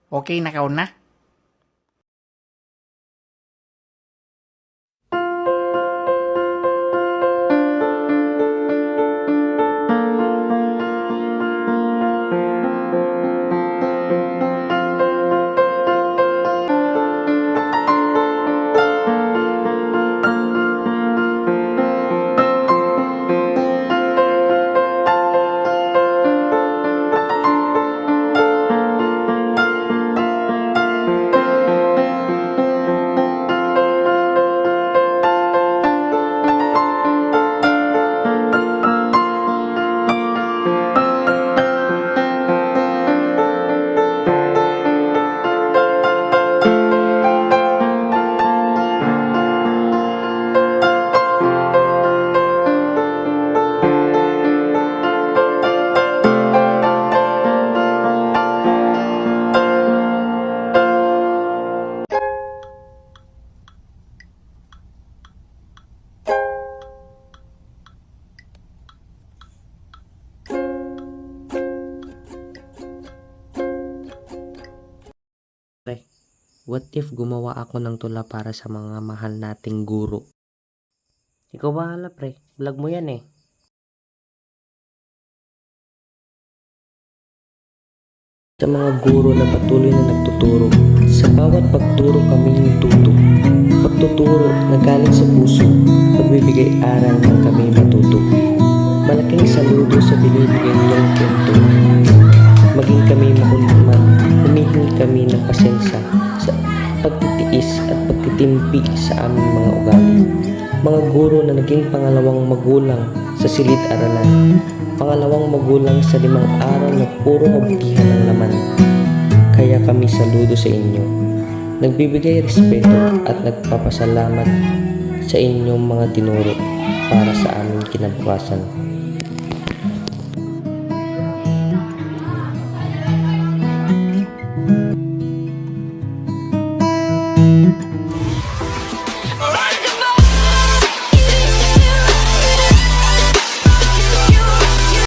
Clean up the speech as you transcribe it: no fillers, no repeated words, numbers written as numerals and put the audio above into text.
Okay na ka na? What if gumawa ako ng tula para sa mga mahal nating guro? Ikaw bahala pre, vlog mo yan eh. Sa mga guro na patuloy na nagtuturo, sa bawat pagturo kami tuto. Pagtuturo na galing sa puso, pagbibigay aral ng kami matuto. Malaking saludo sa binibigay niyong kwento. Maging kami makuliman, humihingi kami ng pasensya sa pagtitiis at pagtitimpi sa aming mga ugali. Mga guro na naging pangalawang magulang sa silid-aralan, pangalawang magulang sa 5 araw na puro kabutihan ng laman. Kaya kami saludo sa inyo, nagbibigay respeto at nagpapasalamat sa inyong mga tinuro para sa aming kinabukasan.